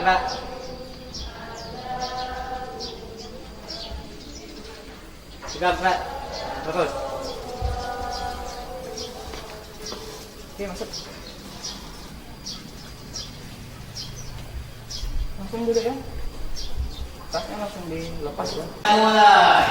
Kak. Tegak, Kak. Terus. Oke, masuk. Langsung dulu ya. Tasnya langsung dilepas ya. Mulai.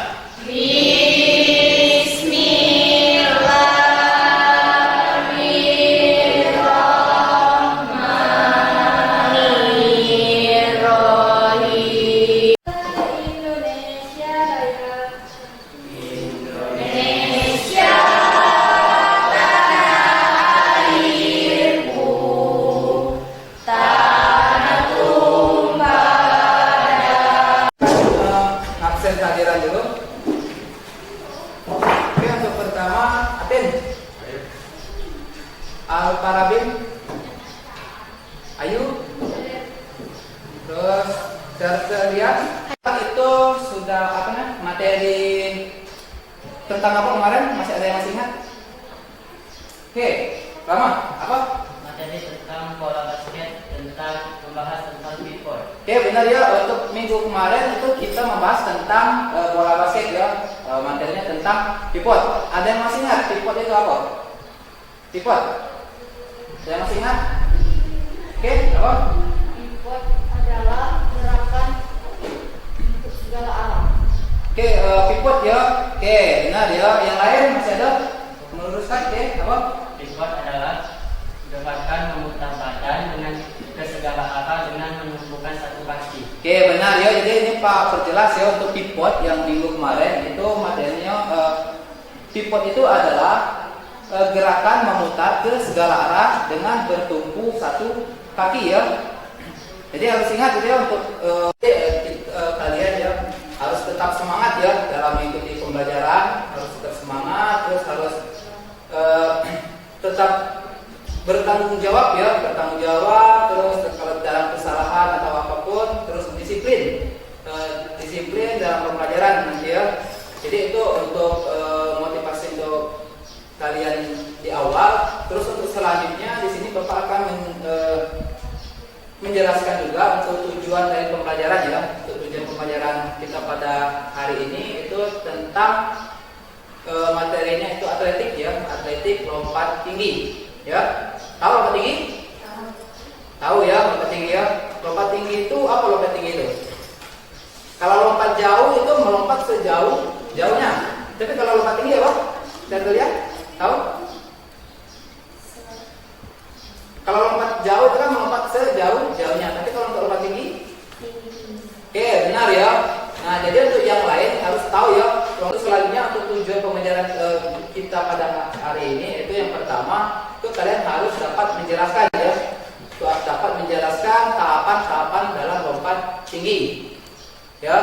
Absen kehadiran dulu. Oke, untuk pertama Atin. Al-Parabin. Ayu. Terus terlihat itu sudah apa namanya? Materi tentang apa kemarin? Masih ada yang masih ingat? Oke, Rama, apa? Materi tentang bola basket, tentang membahas tentang pivot. Oke, benar ya. Untuk minggu kemarin itu kita membahas tentang bola basket ya. Materinya tentang pivot. Ada yang masih ingat pivot itu apa? Pivot. Ada yang masih ingat? Oke, apa? Pivot adalah gerakan untuk segala arah. Oke, pivot ya. Oke, benar ya. Yang lain masih ada? Meluruskan, oke, apa? Pivot adalah gerakan memutar badan dengan ke segala arah dengan menumpukan satu kaki. Oke, benar ya. Jadi ini Pak perjelas ya untuk pivot yang minggu kemarin itu materinya pivot itu adalah gerakan memutar ke segala arah dengan bertumpu satu kaki ya. Jadi harus ingat gitu ya untuk kalian ya harus tetap semangat ya dalam mengikuti pembelajaran, harus tetap semangat, terus harus tetap bertanggung jawab ya, bertanggung jawab, terus kalau dalam kesalahan atau apapun, terus disiplin, disiplin dalam pembelajaran nanti ya. Jadi itu untuk motivasi untuk kalian di awal. Terus untuk selanjutnya di sini Bapak akan menjelaskan juga untuk tujuan dari pembelajaran ya. Untuk tujuan pembelajaran kita pada hari ini itu tentang materinya itu atletik ya, atletik lompat tinggi ya. Tahu lompat tinggi? Tahu ya lompat tinggi ya. Lompat tinggi itu apa lompat tinggi itu? Kalau lompat jauh itu melompat sejauh-jauhnya. Tapi kalau lompat tinggi apa? Kita lihat. Tahu? Kalau lompat jauh itu kan melompat sejauh-jauhnya. Tapi kalau untuk lompat tinggi? Oke, benar ya. Nah, jadi untuk yang lain harus tahu ya. Untuk selanjutnya untuk tujuan pembelajaran kita pada hari ini itu yang pertama itu kalian harus dapat menjelaskan ya. Dapat menjelaskan tahapan-tahapan dalam lompat tinggi. Ya,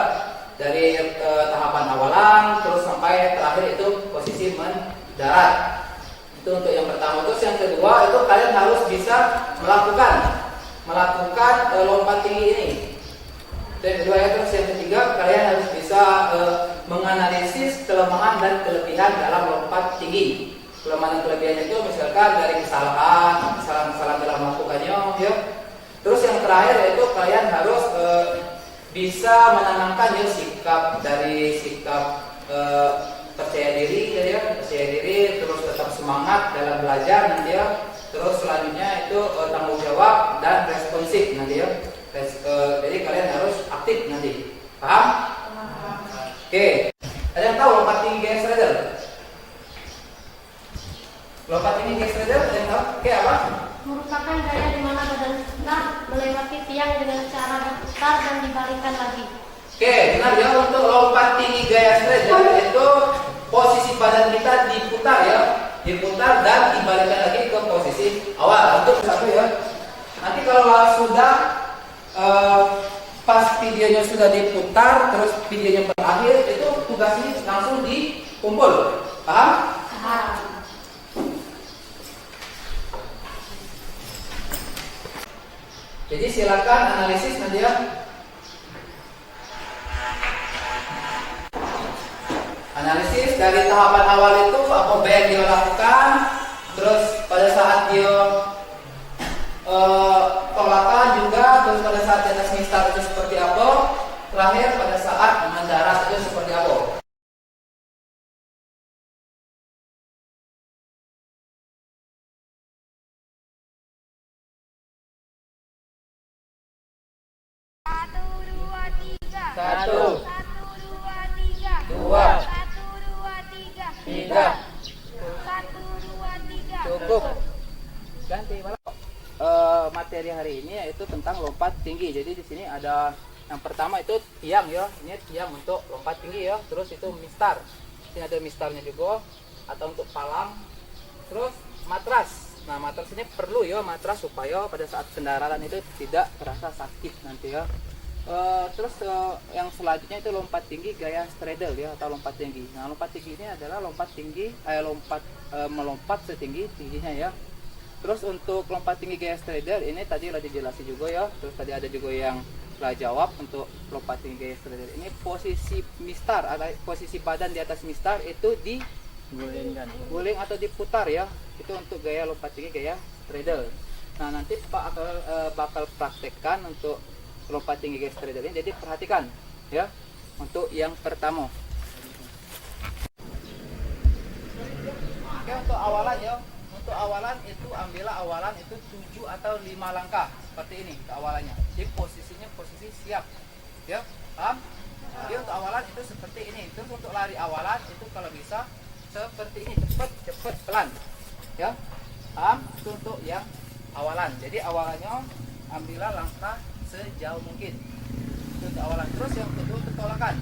dari tahapan awalan terus sampai terakhir itu posisi mendarat. Itu untuk yang pertama. Terus yang kedua itu kalian harus bisa melakukan lompat tinggi ini. Yang kedua ya, terus yang ketiga kalian harus bisa menganalisis kelemahan dan kelebihan dalam lompat tinggi. Kelemahan dan kelebihannya itu misalkan dari kesalahan dalam melakukannya ya. Terus yang terakhir yaitu kalian harus bisa menanamkan ya sikap percaya diri ya, percaya diri, terus tetap semangat dalam belajar nanti ya. Terus selanjutnya itu tanggung jawab dan responsif nanti ya. Jadi kalian harus aktif nanti. Paham? Oke. Ada yang tahu lompat tinggi gaya shredder? Lompat tinggi gaya shredder ada yang tahu? Oke, apa? Merupakan gaya di mana badan kita melewati tiang dengan cara berputar dan dibalikkan lagi. Oke, benar ya. Untuk lompat tinggi gaya shredder itu posisi badan kita diputar ya, diputar dan dibalikkan lagi ke posisi awal. Untuk satu ya. Nanti kalau sudah pas videonya sudah diputar, terus videonya berakhir, itu tugasnya langsung dikumpul. Paham? Paham. Jadi silakan analisis nanti ya. Analisis dari tahapan awal itu apa yang dia lakukan, terus pada saat dia tolakan juga, dulu pada saat di atas mistar itu seperti apa, terakhir pada saat mendarat itu seperti apa. Satu, dua, tiga. Satu, Satu, dua, tiga. dua, Satu, dua, tiga. tiga. Satu, dua, tiga. Cukup. Ganti malah. Materi hari ini yaitu tentang lompat tinggi. Jadi di sini ada yang pertama itu tiang ya. Ini tiang untuk lompat tinggi ya. Terus itu mistar. Sini ada mistarnya juga atau untuk palang. Terus matras. Nah, matras ini perlu ya matras supaya pada saat pendaratan itu tidak terasa sakit nanti ya. Terus yang selanjutnya itu lompat tinggi gaya straddle ya atau lompat tinggi. Nah, lompat tinggi ini adalah lompat tinggi melompat setinggi tingginya ya. Terus untuk lompat tinggi gaya straddle ini tadi sudah dijelasin juga ya. Terus tadi ada juga yang telah jawab untuk lompat tinggi gaya straddle. Ini posisi mistar atau posisi badan di atas mistar itu guling atau diputar ya. Itu untuk gaya lompat tinggi gaya straddle. Nah, nanti Pak bakal praktekkan untuk lompat tinggi gaya straddle ini. Jadi perhatikan ya untuk yang pertama. Oke, untuk awalan ya. Untuk awalan itu ambillah awalan itu 7 atau 5 langkah seperti ini untuk awalannya. Jadi posisinya posisi siap. Ya, paham? Jadi untuk awalan itu seperti ini. Terus untuk lari awalan itu kalau bisa seperti ini, cepat pelan. Ya. Paham? Itu untuk yang awalan. Jadi awalannya ambillah langkah sejauh mungkin. Itu untuk awalan. Terus yang kedua untuk tolakan.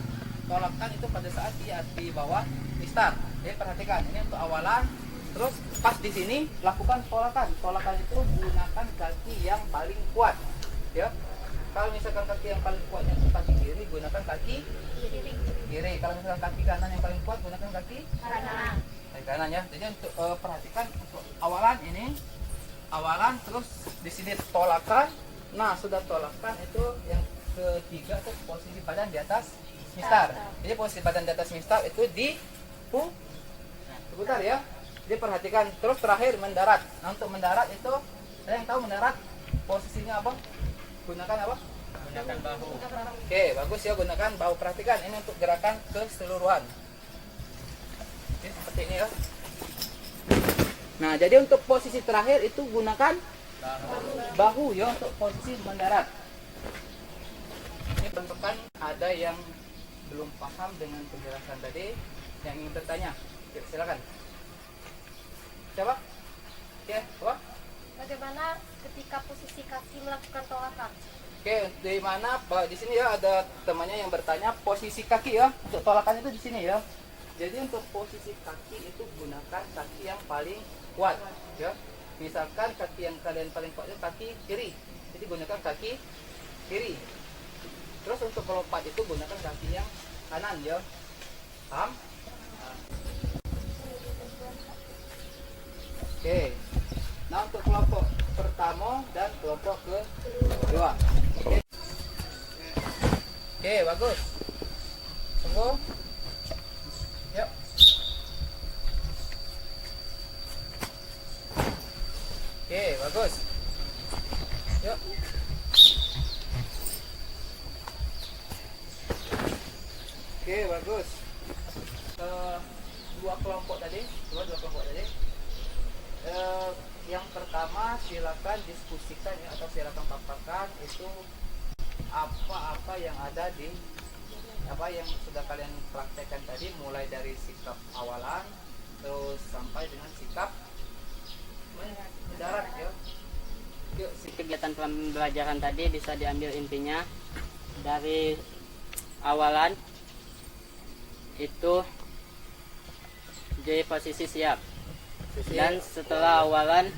Tolakan itu pada saat di bawah mistar. Jadi perhatikan, ini untuk awalan. Terus pas di sini lakukan tolakan. Tolakan itu gunakan kaki yang paling kuat. Ya. Kalau misalkan kaki yang paling kuatnya itu kaki kiri, gunakan kaki kiri. Kalau misalkan kaki kanan yang paling kuat, gunakan kaki Kanan. kaki kanan ya. Jadi untuk perhatikan untuk awalan ini, awalan terus di sini tolakan. Nah, sudah tolakan itu yang ketiga itu posisi badan di atas mistar. Jadi posisi badan di atas mistar itu diputar ya. Jadi perhatikan. Terus terakhir mendarat. Nah, untuk mendarat itu ada yang tahu mendarat posisinya apa? Gunakan apa? Gunakan bahu. Oke, bagus ya, gunakan bahu. Perhatikan ini untuk gerakan keseluruhan. Oke, seperti ini ya. Nah, jadi untuk posisi terakhir itu gunakan bahu ya untuk posisi mendarat. Ini bentukan ada yang belum paham dengan penjelasan tadi yang ingin bertanya. Yuk, silakan. Siapa? Oke, apa? Bagaimana ketika posisi kaki melakukan tolakan? Oke, di mana di sini ya ada temannya yang bertanya posisi kaki ya. Untuk tolakan itu di sini ya. Jadi untuk posisi kaki itu gunakan kaki yang paling kuat ya. Misalkan kaki yang kalian paling kuat itu kaki kiri. Jadi gunakan kaki kiri. Terus untuk melompat itu gunakan kaki yang kanan ya. Paham? Oke. Nah, untuk kelompok pertama dan kelompok kedua. Oke, bagus. Tunggu. Yuk. Oke, bagus. Yuk. Oke, bagus. Dua kelompok tadi. Yang pertama silakan diskusikan ya, atau silakan paparkan itu apa-apa yang ada di apa yang sudah kalian praktekkan tadi, mulai dari sikap awalan terus sampai dengan sikap mendarat ya. Yuk, Kegiatan pembelajaran tadi bisa diambil intinya dari awalan itu di posisi siap. Dan setelah awalan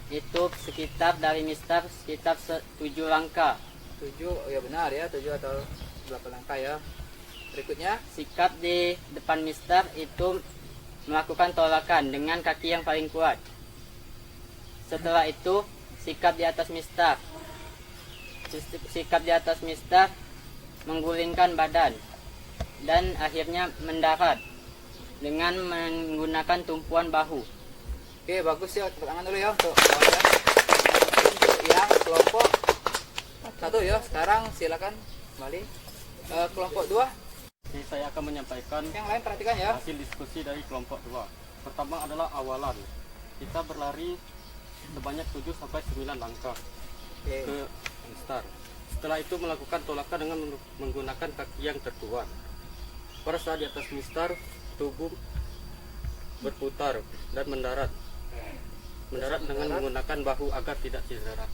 itu sekitar dari mistar sekitar 7 langkah. 7 ya benar ya, 7 atau 8 langkah ya. Berikutnya Sikap di depan mistar itu melakukan tolakan dengan kaki yang paling kuat. Setelah itu sikap di atas mistar. Sikap di atas mistar menggulingkan badan dan akhirnya mendarat dengan menggunakan tumpuan bahu. oke, bagus ya, tepuk tangan dulu ya untuk awalan. Untuk yang kelompok 1 ya. Sekarang silakan kembali kelompok 2. Oke, saya akan menyampaikan Yang lain perhatikan ya. hasil diskusi dari kelompok 2. Pertama adalah awalan. Kita berlari sebanyak 7 sampai 9 langkah Oke. ke start. Setelah itu melakukan tolakan dengan menggunakan kaki yang terkuat. Pada saat di atas mistar, tubuh berputar dan mendarat. Mendarat dengan menggunakan bahu agar tidak cedera.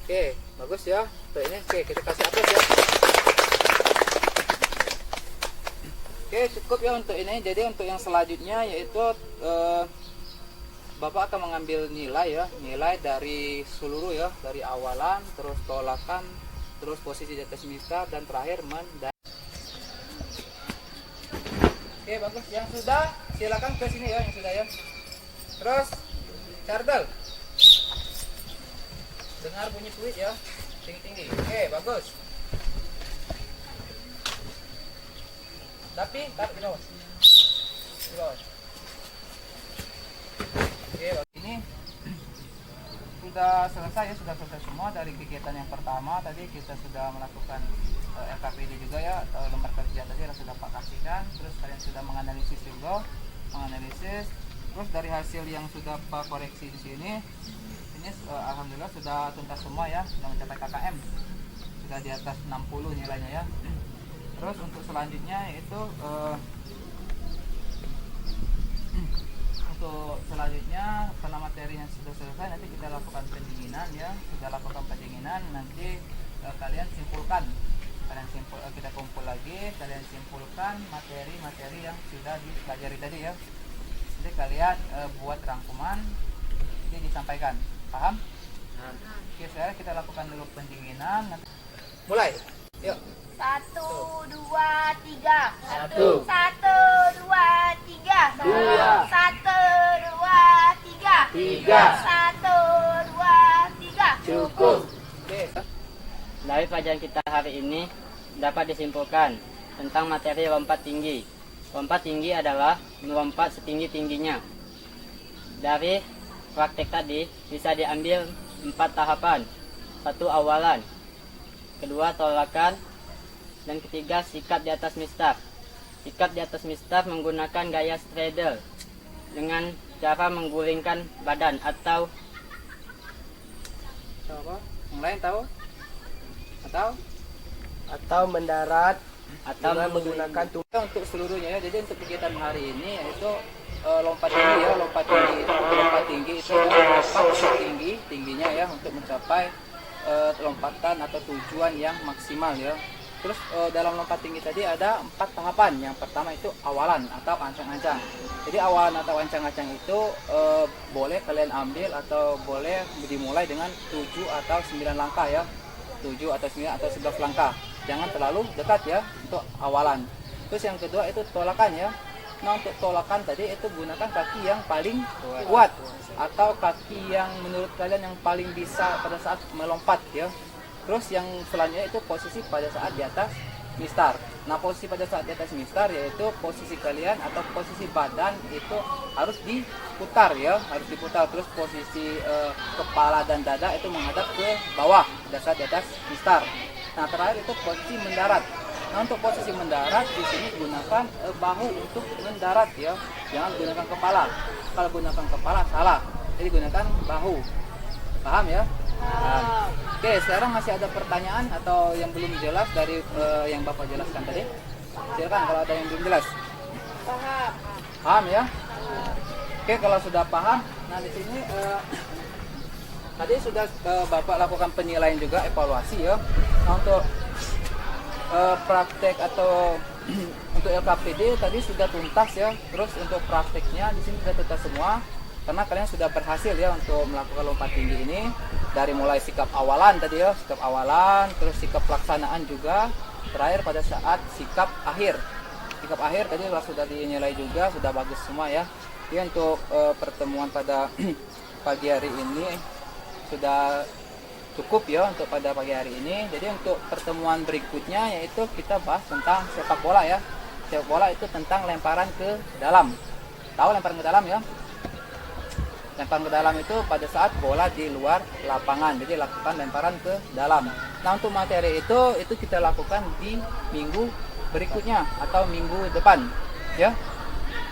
Oke, bagus ya. Untuk ini, oke, kita kasih aplaus ya. Oke, cukup ya untuk ini. Jadi untuk yang selanjutnya yaitu Bapak akan mengambil nilai ya, nilai dari seluruh ya, dari awalan, terus tolakan, terus posisi di atas mistar, dan terakhir mendarat. Oke, bagus. Yang sudah, silakan ke sini ya, yang sudah ya. Terus, Cardel. Dengar bunyi fluid ya, tinggi-tinggi. Oke, bagus. Tapi, tarik di bawah. Di bawah. Oke, ini sudah selesai ya, sudah selesai semua dari kegiatan yang pertama. Tadi kita sudah melakukan LKPD juga ya, atau lembar kerja tadi yang sudah Pak kasihkan. Terus kalian sudah menganalisis juga, menganalisis. Terus dari hasil yang sudah Pak koreksi di sini, ini alhamdulillah sudah tuntas semua ya, sudah mencapai KKM, sudah di atas 60 nilainya ya. Terus untuk selanjutnya yaitu untuk selanjutnya karena materinya sudah selesai, nanti kita lakukan pendinginan ya. Sudah lakukan pendinginan, nanti kalian simpulkan, kita kumpul lagi, kalian simpulkan materi-materi yang sudah dipelajari tadi ya. Jadi kalian buat rangkuman, ini disampaikan, paham? Oke, sekarang kita lakukan dulu pendinginan. Mulai, yuk. 1, 2, 3. 1, 1, 2, 3. 2, 1, 2, 3. 3. 1, 2, 3. Cukup. Oke. Dari pelajaran kita hari ini dapat disimpulkan tentang materi lompat tinggi. Lompat tinggi adalah melompat setinggi-tingginya. Dari praktek tadi bisa diambil 4 tahapan. 1 awalan, 2 tolakan, dan 3 sikap di atas mistar. Sikap di atas mistar menggunakan gaya straddle dengan cara menggulingkan badan atau Apa? Yang lain tahu? Atau mendarat atau dengan menggunakan Untuk seluruhnya ya. Jadi untuk kegiatan hari ini yaitu lompat tinggi ya, lompat tinggi itu lompat tingginya ya untuk mencapai lompatan atau tujuan yang maksimal ya. Terus dalam lompat tinggi tadi ada 4 tahapan. Yang pertama itu awalan atau ancang-ancang. Jadi awalan atau ancang-ancang itu boleh kalian ambil atau boleh dimulai dengan 7 atau 9 langkah ya. 7 atau 9 atau 11 langkah. Jangan terlalu dekat ya untuk awalan. Terus yang kedua itu tolakan ya. Nah, untuk tolakan tadi itu gunakan kaki yang paling kuat atau kaki yang menurut kalian yang paling bisa pada saat melompat ya. Terus yang selanjutnya itu posisi pada saat di atas mistar. Nah, posisi pada saat di atas mistar yaitu posisi kalian atau posisi badan itu harus diputar ya, harus diputar. Terus posisi kepala dan dada itu menghadap ke bawah pada saat di atas mistar. Nah, terakhir itu posisi mendarat. Nah, untuk posisi mendarat di sini gunakan bahu untuk mendarat ya. Jangan gunakan kepala. Kalau gunakan kepala salah. Jadi gunakan bahu. Paham ya? Paham. Oke, sekarang masih ada pertanyaan atau yang belum jelas dari yang Bapak jelaskan tadi? Silakan kalau ada yang belum jelas. Paham. Paham ya? Oke, kalau sudah paham, nah di sini tadi sudah Bapak lakukan penilaian juga, evaluasi ya. Nah, untuk praktek atau untuk LKPD tadi sudah tuntas ya. Terus untuk prakteknya di sini sudah tuntas semua karena kalian sudah berhasil ya untuk melakukan lompat tinggi ini dari mulai sikap awalan tadi ya, sikap awalan, terus sikap pelaksanaan juga, terakhir pada saat sikap akhir. Sikap akhir tadi sudah dinilai juga, sudah bagus semua ya. Jadi untuk pertemuan pada pagi hari ini sudah cukup ya untuk pada pagi hari ini. Jadi untuk pertemuan berikutnya yaitu kita bahas tentang sepak bola ya. Sepak bola itu tentang lemparan ke dalam. Tahu lemparan ke dalam ya? Lempar ke dalam itu pada saat bola di luar lapangan. Jadi lakukan lemparan ke dalam. Nah, untuk materi itu kita lakukan di minggu berikutnya atau minggu depan. Ya.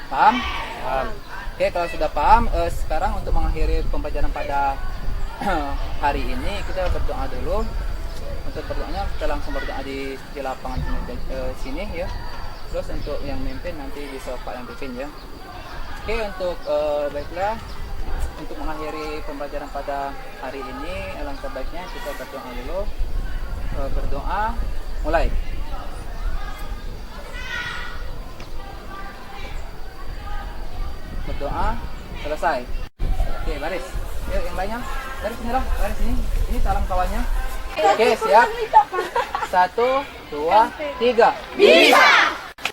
Paham? Paham. Oke, kalau sudah paham, sekarang untuk mengakhiri pembelajaran pada hari ini kita berdoa dulu. Untuk berdoanya kita langsung berdoa di lapangan sini ya. Terus untuk yang mimpin nanti bisa Pak yang pimpin ya. Oke, untuk baiklah, untuk mengakhiri pembelajaran pada hari ini alangkah baiknya kita berdoa dulu. Berdoa mulai. Berdoa selesai. Oke, baris. Yuk yang lainnya. Baris sini lah, baris sini. Ini salam kawannya. Oke, siap. 1, 2, 3. Bisa.